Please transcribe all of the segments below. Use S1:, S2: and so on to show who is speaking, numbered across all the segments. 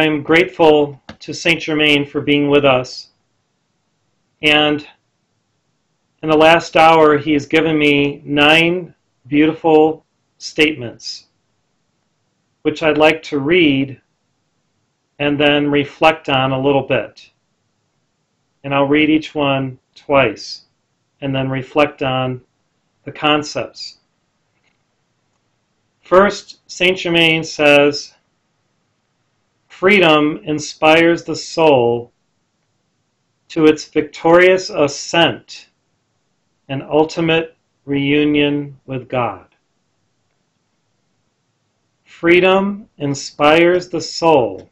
S1: I'm grateful to Saint Germain for being with us. And in the last hour, he has given me 9 beautiful statements, which I'd like to read and then reflect on a little bit. And I'll read each one twice and then reflect on the concepts. First, Saint Germain says, freedom inspires the soul to its victorious ascent and ultimate reunion with God. Freedom inspires the soul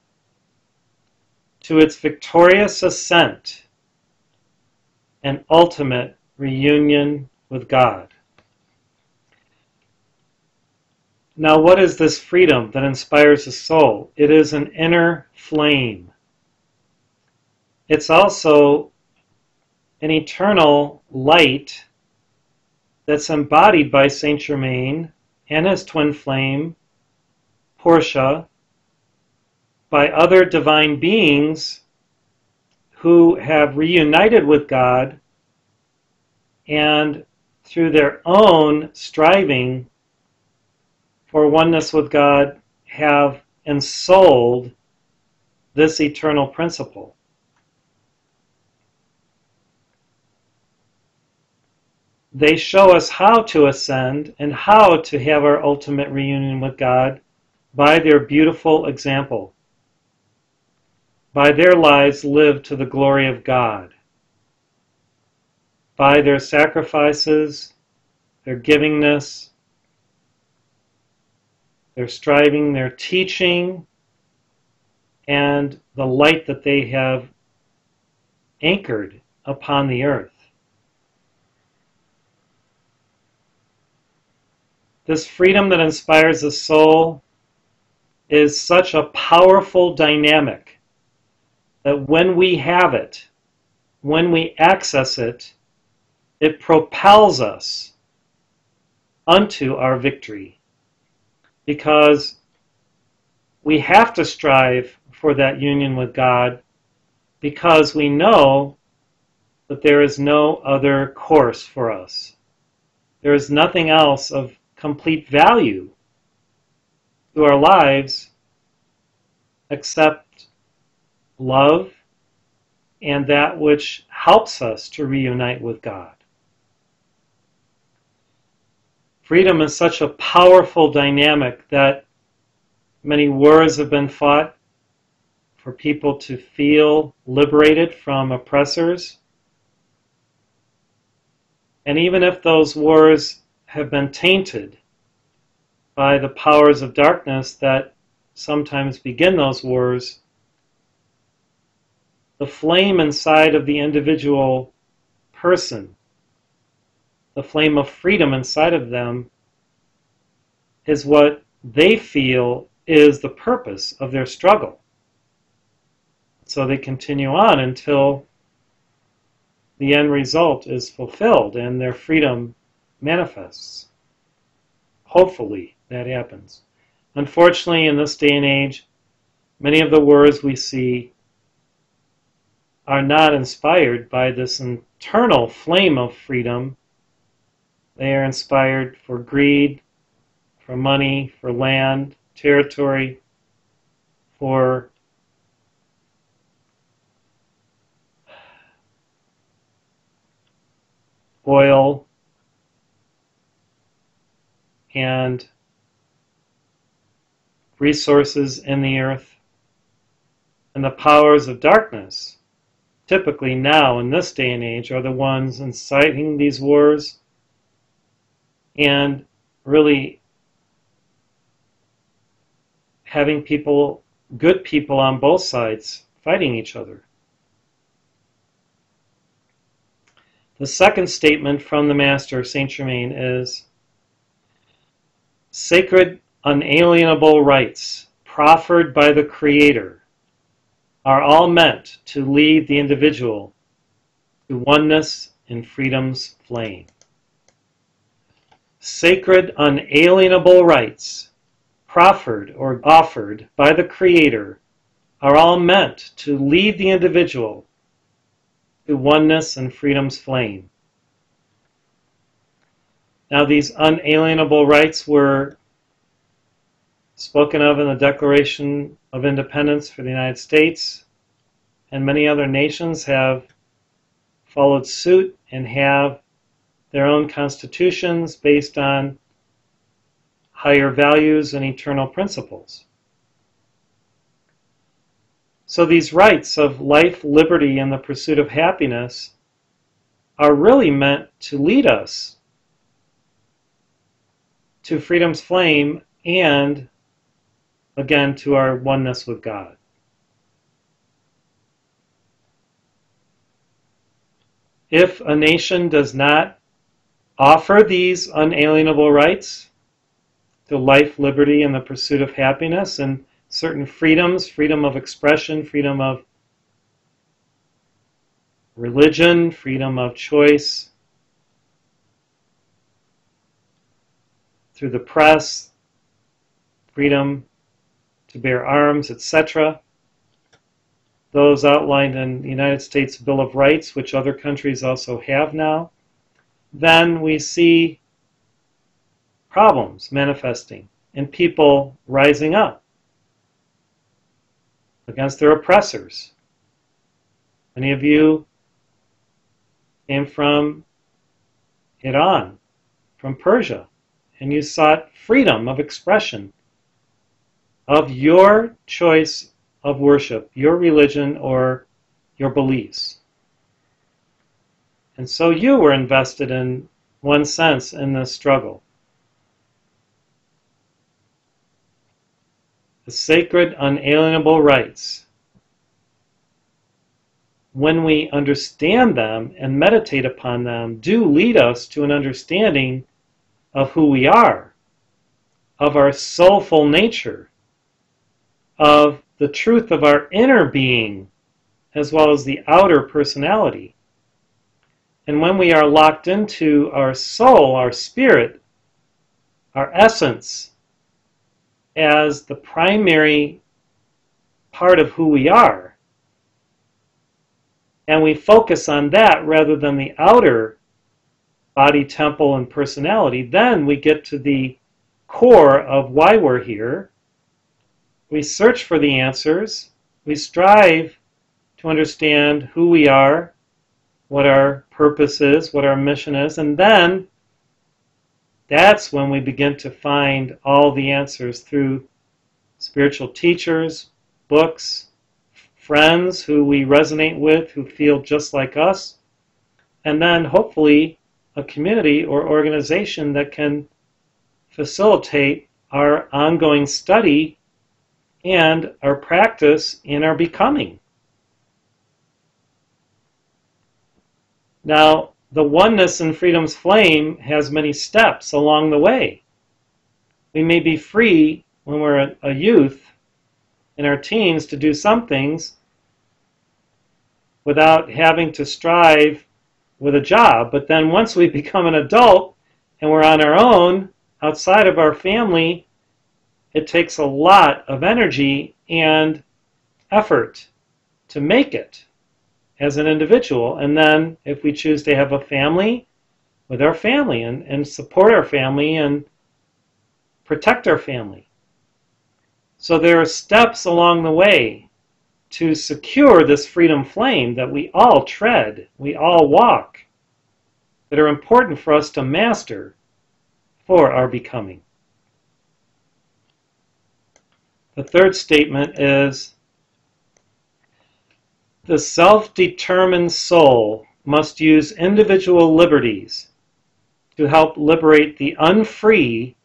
S1: to its victorious ascent and ultimate reunion with God. Now, what is this freedom that inspires the soul? It is an inner flame. It's also an eternal light that's embodied by Saint Germain and his twin flame, Portia, by other divine beings who have reunited with God and through their own striving for oneness with God have ensouled this eternal principle. They show us how to ascend and how to have our ultimate reunion with God by their beautiful example, by their lives lived to the glory of God, by their sacrifices, their givingness, their striving, their teaching, and the light that they have anchored upon the earth. This freedom that inspires the soul is such a powerful dynamic that when we have it, when we access it, it propels us unto our victory. Because we have to strive for that union with God, because we know that there is no other course for us. There is nothing else of complete value to our lives except love and that which helps us to reunite with God. Freedom is such a powerful dynamic that many wars have been fought for people to feel liberated from oppressors. And even if those wars have been tainted by the powers of darkness that sometimes begin those wars, the flame inside of the individual person, the flame of freedom inside of them, is what they feel is the purpose of their struggle. So they continue on until the end result is fulfilled and their freedom manifests. Hopefully that happens. Unfortunately, in this day and age, many of the wars we see are not inspired by this internal flame of freedom. They are inspired for greed, for money, for land, territory, for oil, and resources in the earth. And the powers of darkness, typically now in this day and age, are the ones inciting these wars and really having people, good people on both sides, fighting each other. The second statement from the Master, Saint Germain, is sacred, unalienable rights proffered by the Creator are all meant to lead the individual to oneness in freedom's flame. Sacred, unalienable rights proffered or offered by the Creator are all meant to lead the individual to oneness and freedom's flame. Now, these unalienable rights were spoken of in the Declaration of Independence for the United States, and many other nations have followed suit and have their own constitutions based on higher values and eternal principles. So these rights of life, liberty, and the pursuit of happiness are really meant to lead us to freedom's flame and, again, to our oneness with God. If a nation does not offer these unalienable rights to life, liberty, and the pursuit of happiness, and certain freedoms, freedom of expression, freedom of religion, freedom of choice through the press, freedom to bear arms, etc., those outlined in the United States Bill of Rights, which other countries also have now, then we see problems manifesting and people rising up against their oppressors. Many of you came from Iran, from Persia, and you sought freedom of expression of your choice of worship, your religion, or your beliefs. And so you were invested in one sense in this struggle. The sacred, unalienable rights, when we understand them and meditate upon them, do lead us to an understanding of who we are, of our soulful nature, of the truth of our inner being, as well as the outer personality. And when we are locked into our soul, our spirit, our essence, as the primary part of who we are, and we focus on that rather than the outer body, temple, and personality, then we get to the core of why we're here. We search for the answers. We strive to understand who we are, what our purpose is, what our mission is, and then that's when we begin to find all the answers through spiritual teachers, books, friends who we resonate with, who feel just like us, and then hopefully a community or organization that can facilitate our ongoing study and our practice in our becoming. Now, the oneness in freedom's flame has many steps along the way. We may be free when we're a youth in our teens to do some things without having to strive with a job. But then once we become an adult and we're on our own, outside of our family, it takes a lot of energy and effort to make it as an individual. And then if we choose to have a family, with our family and support our family and protect our family. So there are steps along the way to secure this freedom flame that we all tread, we all walk, that are important for us to master for our becoming. The third statement is, the self-determined soul must use individual liberties to help liberate the unfree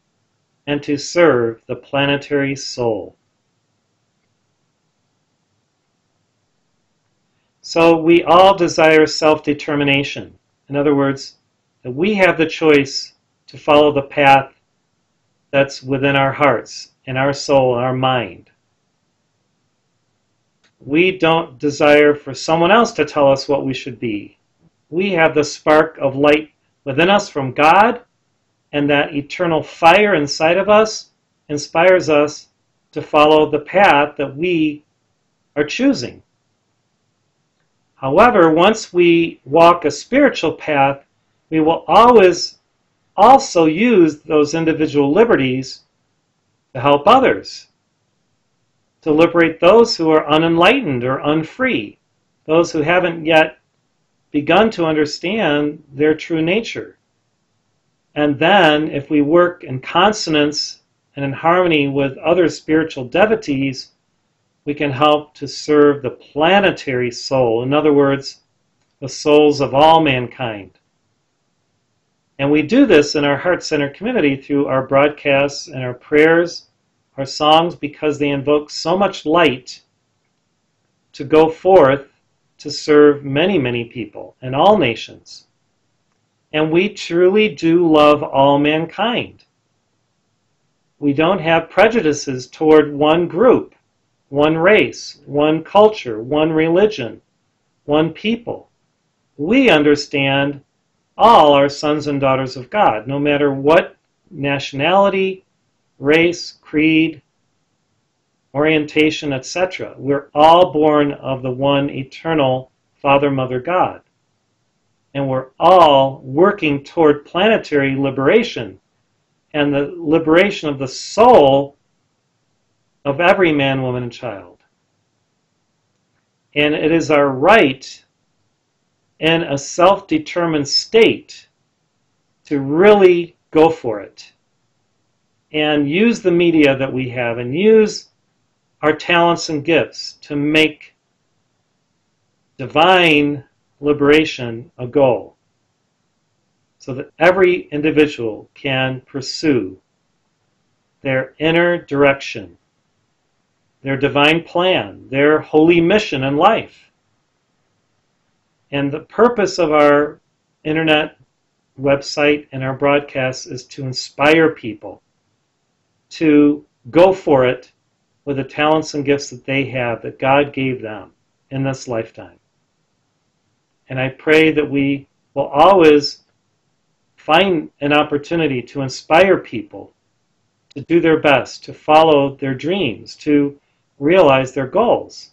S1: and to serve the planetary soul. So we all desire self-determination. In other words, that we have the choice to follow the path that's within our hearts, in our soul, in our mind. We don't desire for someone else to tell us what we should be. We have the spark of light within us from God, and that eternal fire inside of us inspires us to follow the path that we are choosing. However, once we walk a spiritual path, we will always also use those individual liberties to help others, to liberate those who are unenlightened or unfree, those who haven't yet begun to understand their true nature. And then, if we work in consonance and in harmony with other spiritual devotees, we can help to serve the planetary soul, in other words, the souls of all mankind. And we do this in our Heart Center community through our broadcasts and our prayers, our songs, because they invoke so much light to go forth to serve many, many people and all nations. And we truly do love all mankind. We don't have prejudices toward one group, one race, one culture, one religion, one people. We understand all are sons and daughters of God, no matter what nationality, race, creed, orientation, etc. We're all born of the one eternal Father, Mother, God. And we're all working toward planetary liberation and the liberation of the soul of every man, woman, and child. And it is our right in a self-determined state to really go for it and use the media that we have and use our talents and gifts to make divine liberation a goal, so that every individual can pursue their inner direction, their divine plan, their holy mission in life. And the purpose of our internet website and our broadcasts is to inspire people to go for it with the talents and gifts that they have, that God gave them in this lifetime. And I pray that we will always find an opportunity to inspire people to do their best, to follow their dreams, to realize their goals.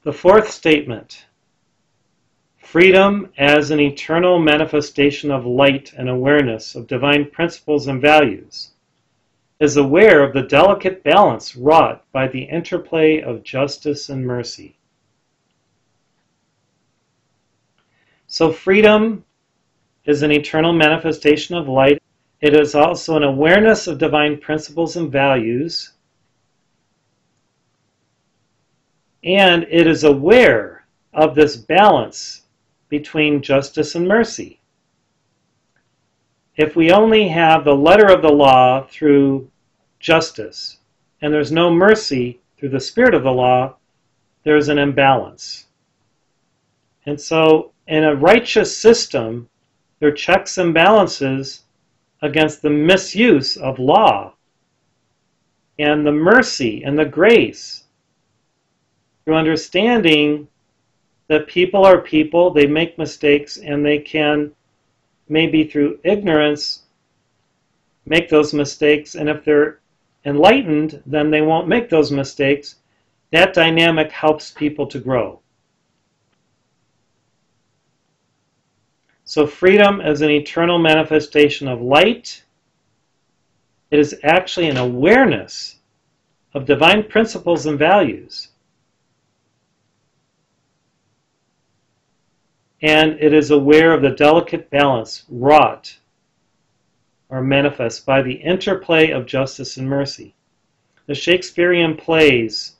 S1: The fourth statement, freedom as an eternal manifestation of light and awareness of divine principles and values, is aware of the delicate balance wrought by the interplay of justice and mercy. So freedom is an eternal manifestation of light. It is also an awareness of divine principles and values, and it is aware of this balance between justice and mercy. If we only have the letter of the law through justice, and there's no mercy through the spirit of the law, there's an imbalance. And so in a righteous system, there are checks and balances against the misuse of law, and the mercy and the grace through understanding that people are people, they make mistakes, and they can, maybe through ignorance, make those mistakes, and if they're enlightened, then they won't make those mistakes. That dynamic helps people to grow. So freedom is an eternal manifestation of light. It is actually an awareness of divine principles and values. And it is aware of the delicate balance wrought or manifest by the interplay of justice and mercy. The Shakespearean plays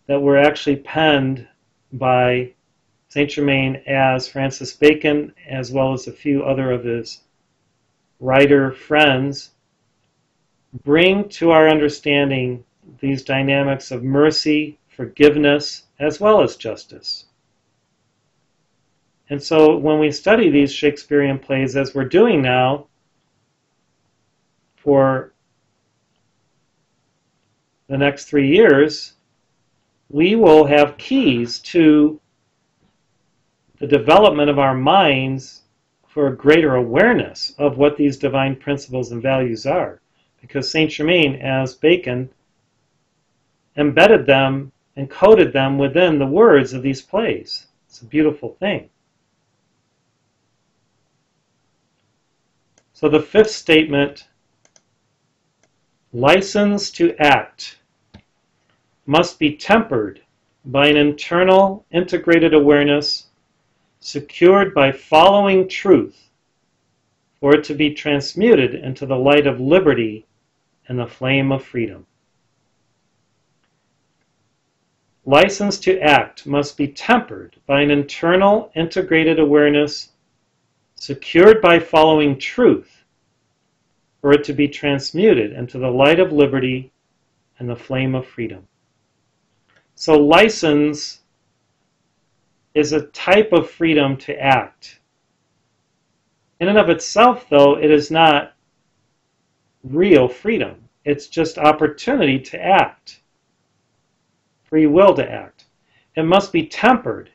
S1: that were actually penned by Saint Germain as Francis Bacon, as well as a few other of his writer friends, bring to our understanding these dynamics of mercy, forgiveness, as well as justice. And so when we study these Shakespearean plays, as we're doing now for the next 3 years, we will have keys to the development of our minds for a greater awareness of what these divine principles and values are. because Saint Germain, as Bacon, embedded them and coded them within the words of these plays. It's a beautiful thing. So the fifth statement, license to act must be tempered by an internal integrated awareness secured by following truth for it to be transmuted into the light of liberty and the flame of freedom. License to act must be tempered by an internal integrated awareness secured by following truth for it to be transmuted into the light of liberty and the flame of freedom. So license is a type of freedom to act. In and of itself, though, it is not real freedom. It's just opportunity to act, free will to act. It must be tempered.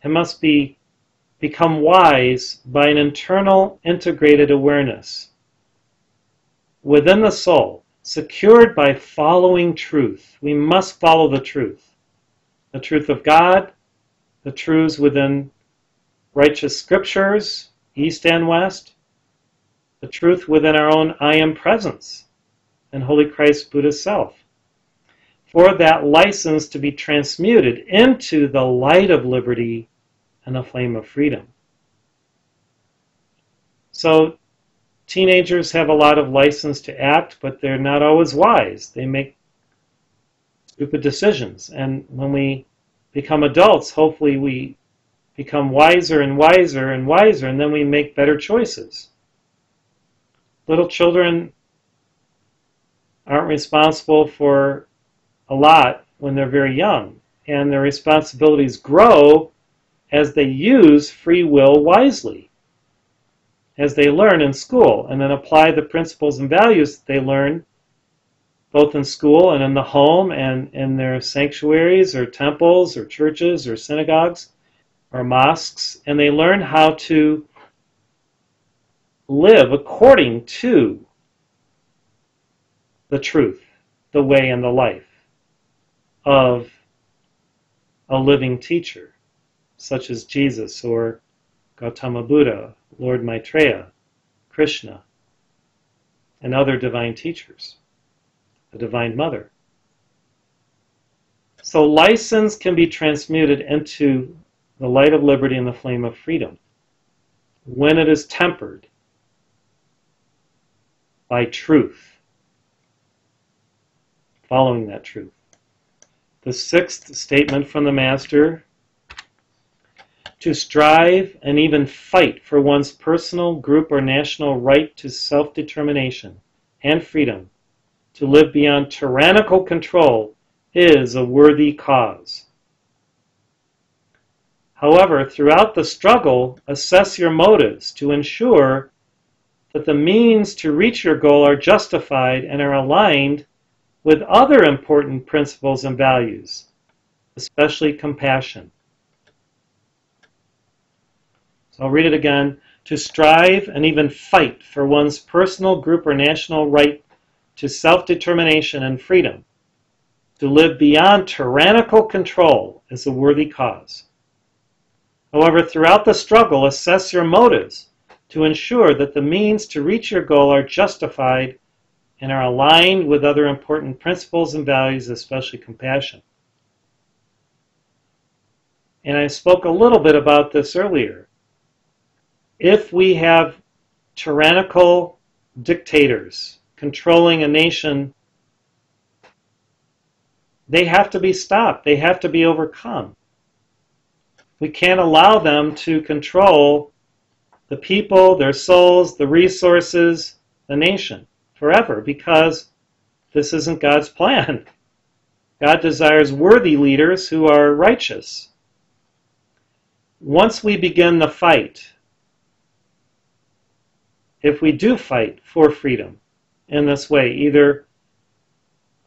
S1: It must become wise by an internal integrated awareness within the soul, secured by following truth. We must follow the truth of God, the truths within righteous scriptures, East and West, the truth within our own I Am Presence and Holy Christ Buddha's Self, for that license to be transmuted into the light of liberty and the flame of freedom. So teenagers have a lot of license to act, but they're not always wise. They make stupid decisions. And when we become adults, hopefully we become wiser and wiser and wiser, and then we make better choices. Little children aren't responsible for a lot when they're very young, and their responsibilities grow as they use free will wisely, as they learn in school, and then apply the principles and values that they learn both in school and in the home and in their sanctuaries or temples or churches or synagogues or mosques, and they learn how to live according to the truth, the way, and the life of a living teacher, such as Jesus or Gautama Buddha, Lord Maitreya, Krishna, and other divine teachers, the Divine Mother. So license can be transmuted into the light of liberty and the flame of freedom when it is tempered by truth, following that truth. The sixth statement from the Master, to strive and even fight for one's personal, group, or national right to self-determination and freedom, to live beyond tyrannical control, is a worthy cause. However, throughout the struggle, assess your motives to ensure that the means to reach your goal are justified and are aligned with other important principles and values, especially compassion. So I'll read it again. To strive and even fight for one's personal, group, or national right to self-determination and freedom, to live beyond tyrannical control, is a worthy cause. However, throughout the struggle, assess your motives to ensure that the means to reach your goal are justified and are aligned with other important principles and values, especially compassion. And I spoke a little bit about this earlier. If we have tyrannical dictators controlling a nation, they have to be stopped. They have to be overcome. We can't allow them to control the people, their souls, the resources, the nation forever, because this isn't God's plan. God desires worthy leaders who are righteous. Once we begin the fight, if we do fight for freedom in this way, either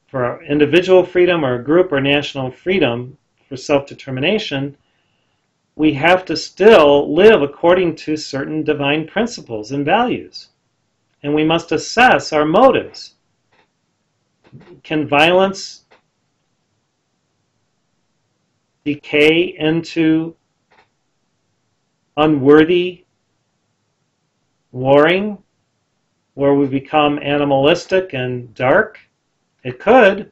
S1: for our individual freedom or group or national freedom for self-determination, we have to still live according to certain divine principles and values. And we must assess our motives Can violence decay into unworthy warring, where we become animalistic and dark? It could.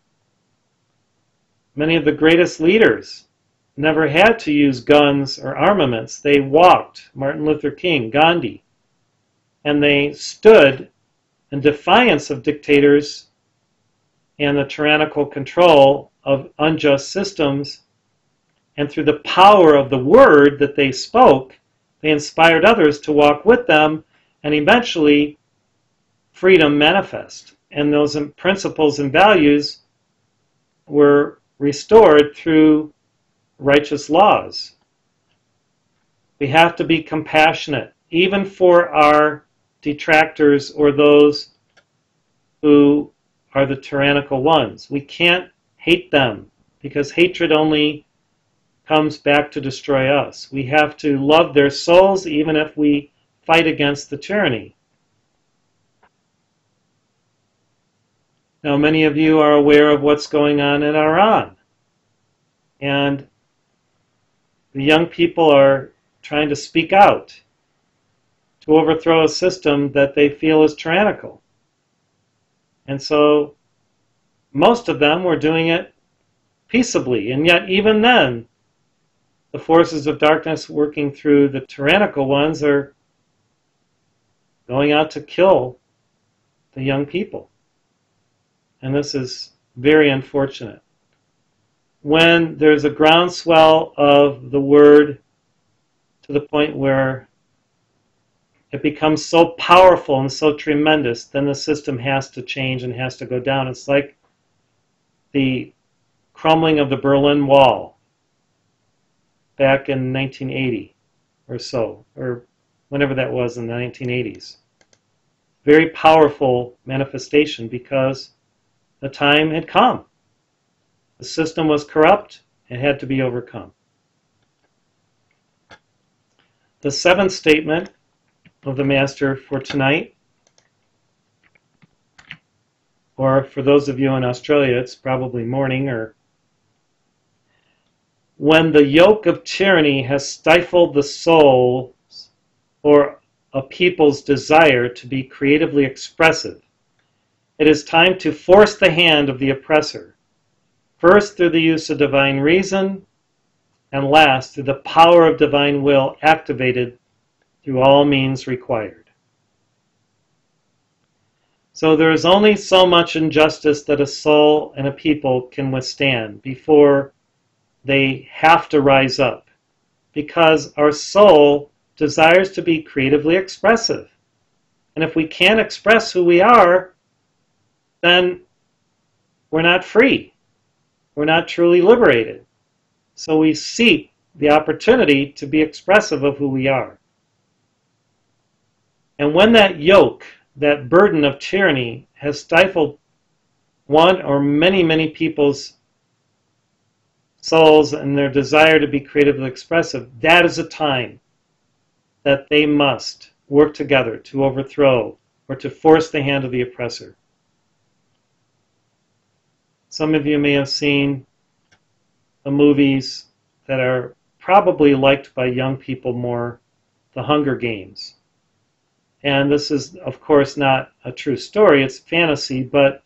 S1: Many of the greatest leaders never had to use guns or armaments. They walked, Martin Luther King, Gandhi, and they stood in defiance of dictators and the tyrannical control of unjust systems. And through the power of the word that they spoke, they inspired others to walk with them, and eventually freedom manifest. And those principles and values were restored through righteous laws. We have to be compassionate, even for our detractors or those who are the tyrannical ones. We can't hate them, because hatred only comes back to destroy us. We have to love their souls even if we fight against the tyranny. Now, many of you are aware of what's going on in Iran. And the young people are trying to speak out to overthrow a system that they feel is tyrannical. And so most of them were doing it peaceably. And yet even then, the forces of darkness working through the tyrannical ones are going out to kill the young people. And this is very unfortunate. When there's a groundswell of the word to the point where it becomes so powerful and so tremendous, then the system has to change and has to go down. It's like the crumbling of the Berlin Wall back in 1980 or so, or whenever that was in the 1980s. Very powerful manifestation because the time had come. The system was corrupt. It had to be overcome. The seventh statement of the Master for tonight, or for those of you in Australia, it's probably morning, or when the yoke of tyranny has stifled the souls or a people's desire to be creatively expressive, it is time to force the hand of the oppressor, first through the use of divine reason, and last through the power of divine will activated through all means required. So there is only so much injustice that a soul and a people can withstand before they have to rise up, because our soul desires to be creatively expressive. And if we can't express who we are, then we're not free. We're not truly liberated. So we seek the opportunity to be expressive of who we are. And when that yoke, that burden of tyranny has stifled one or many people's souls and their desire to be creatively expressive, that is a time that they must work together to overthrow or to force the hand of the oppressor. Some of you may have seen the movies that are probably liked by young people more, The Hunger Games. And this is, of course, not a true story. It's fantasy, but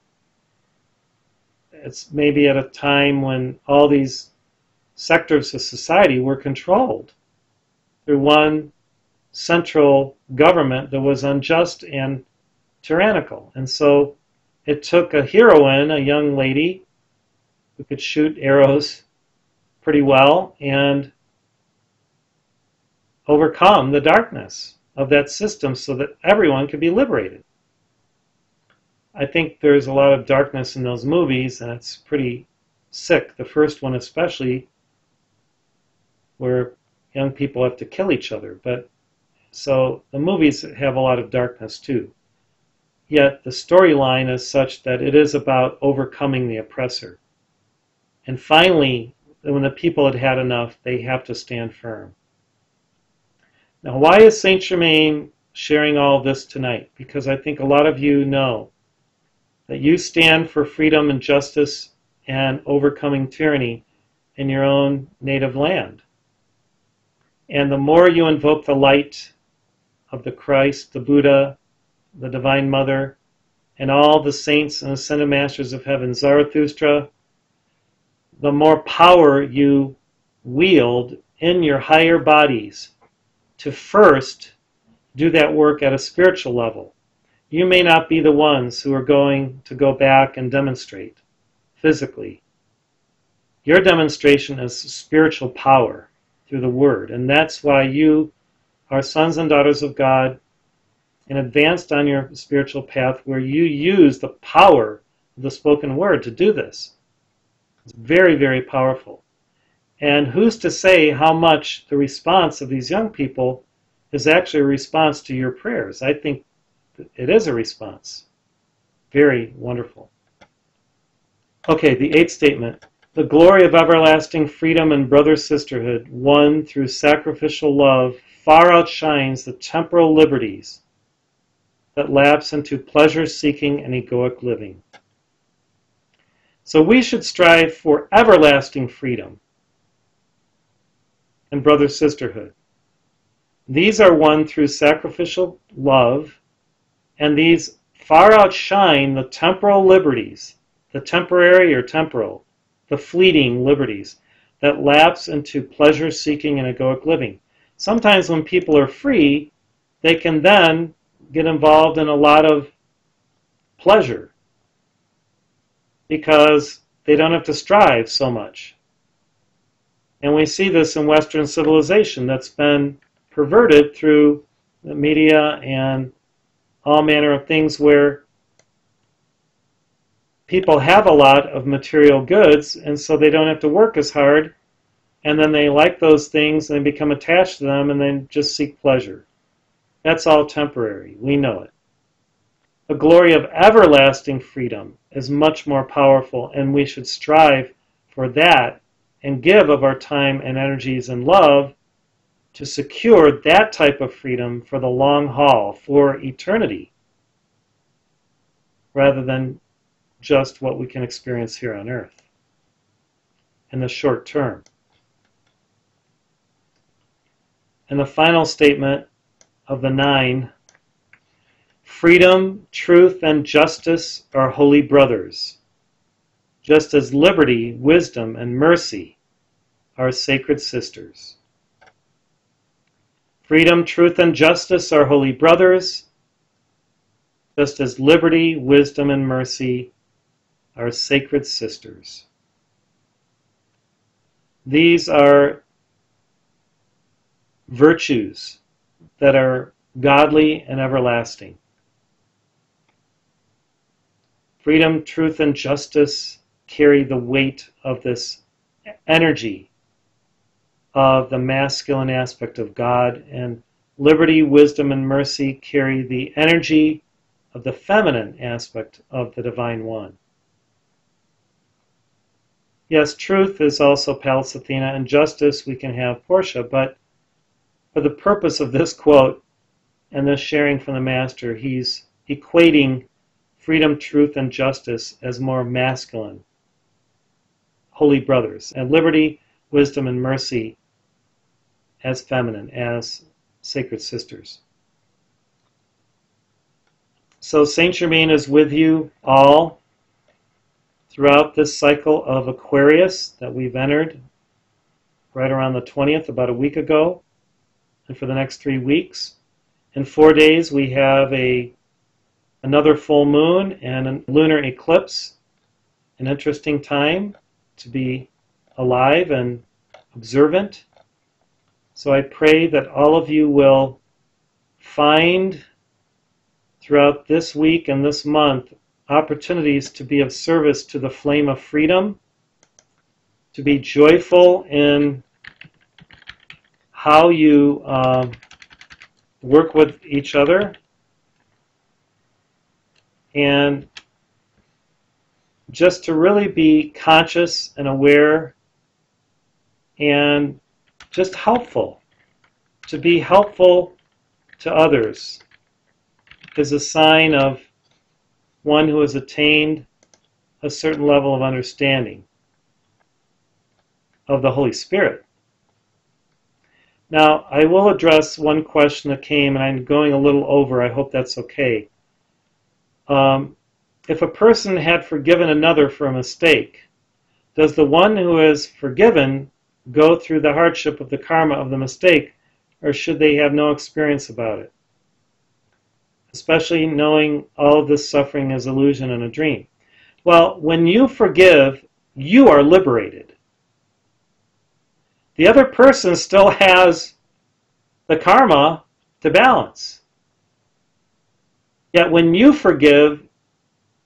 S1: it's maybe at a time when all these sectors of society were controlled through one central government that was unjust and tyrannical. And so it took a heroine, a young lady who could shoot arrows pretty well and overcome the darkness of that system so that everyone could be liberated. I think there's a lot of darkness in those movies, and it's pretty sick. The first one especially, where young people have to kill each other. But so the movies have a lot of darkness too. Yet the storyline is such that it is about overcoming the oppressor. And finally, when the people had had enough, they have to stand firm. Now, why is Saint Germain sharing all this tonight? Because I think a lot of you know that you stand for freedom and justice and overcoming tyranny in your own native land. And the more you invoke the light of the Christ, the Buddha, the Divine Mother, and all the saints and ascended masters of heaven, Zarathustra, the more power you wield in your higher bodies to first do that work at a spiritual level. You may not be the ones who are going to go back and demonstrate physically. Your demonstration is spiritual power through the Word, and that's why you are sons and daughters of God and advanced on your spiritual path, where you use the power of the spoken word to do this. It's very, very powerful. And who's to say how much the response of these young people is actually a response to your prayers? I think it is a response. Very wonderful. Okay, the eighth statement. The glory of everlasting freedom and brother sisterhood, won through sacrificial love, far outshines the temporal liberties that lapse into pleasure-seeking and egoic living. So we should strive for everlasting freedom and brother sisterhood. These are won through sacrificial love, and these far outshine the temporal liberties, the temporary or temporal, the fleeting liberties that lapse into pleasure-seeking and egoic living. Sometimes when people are free, they can then get involved in a lot of pleasure because they don't have to strive so much. And we see this in Western civilization that's been perverted through the media and all manner of things where people have a lot of material goods, and so they don't have to work as hard, and then they like those things and they become attached to them and then just seek pleasure. That's all temporary. We know it. The glory of everlasting freedom is much more powerful, and we should strive for that and give of our time and energies and love to secure that type of freedom for the long haul, for eternity, rather than just what we can experience here on earth in the short term. And the final statement of the 9, freedom, truth, and justice are holy brothers, just as liberty, wisdom, and mercy are sacred sisters. Freedom, truth, and justice are holy brothers, just as liberty, wisdom, and mercy are sacred sisters. These are virtues that are godly and everlasting. Freedom, truth, and justice carry the weight of this energy of the masculine aspect of God, and liberty, wisdom, and mercy carry the energy of the feminine aspect of the Divine One. Yes, truth is also Pallas Athena, and justice we can have Portia, but for the purpose of this quote and this sharing from the Master, he's equating freedom, truth, and justice as more masculine, holy brothers, and liberty, wisdom, and mercy as feminine, as sacred sisters. So Saint Germain is with you all throughout this cycle of Aquarius that we've entered right around the 20th, about a week ago, and for the next 3 weeks. In 4 days we have another full moon and a lunar eclipse, an interesting time to be alive and observant. So I pray that all of you will find throughout this week and this month opportunities to be of service to the flame of freedom, to be joyful in how you work with each other, and just to really be conscious and aware and just helpful. To be helpful to others is a sign of one who has attained a certain level of understanding of the Holy Spirit. Now, I will address one question that came, and I'm going a little over. I hope that's okay. If a person had forgiven another for a mistake, does the one who is forgiven go through the hardship of the karma of the mistake, or should they have no experience about it? Especially knowing all of this suffering is illusion and a dream. Well, when you forgive, you are liberated. The other person still has the karma to balance. Yet when you forgive,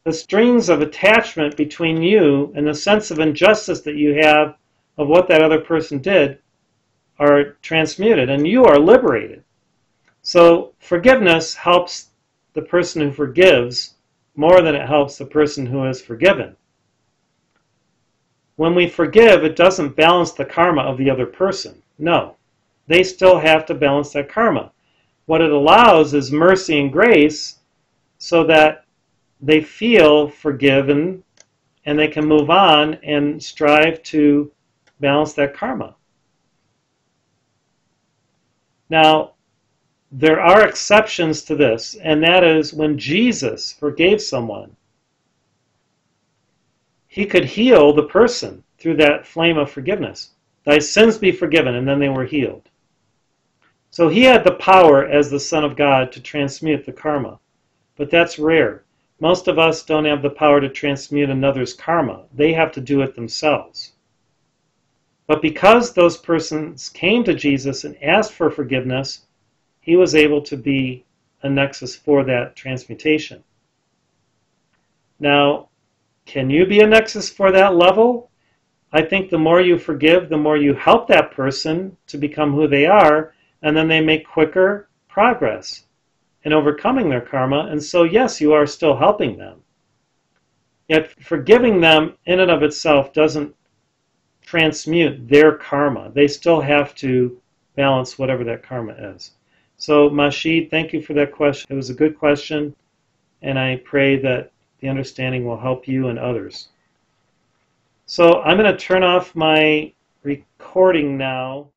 S1: the strings of attachment between you and the sense of injustice that you have of what that other person did are transmuted, and you are liberated. So forgiveness helps the person who forgives more than it helps the person who is forgiven. When we forgive, it doesn't balance the karma of the other person. No, they still have to balance that karma. What it allows is mercy and grace so that they feel forgiven and they can move on and strive to balance that karma. Now, there are exceptions to this, and that is when Jesus forgave someone, he could heal the person through that flame of forgiveness. Thy sins be forgiven, and then they were healed. So he had the power as the Son of God to transmute the karma, but that's rare. Most of us don't have the power to transmute another's karma. They have to do it themselves. But because those persons came to Jesus and asked for forgiveness, he was able to be a nexus for that transmutation. Now, can you be a nexus for that level? I think the more you forgive, the more you help that person to become who they are, and then they make quicker progress in overcoming their karma. And so, yes, you are still helping them. Yet forgiving them in and of itself doesn't transmute their karma. They still have to balance whatever that karma is. So, Mashid, thank you for that question. It was a good question, and I pray that the understanding will help you and others. So I'm going to turn off my recording now.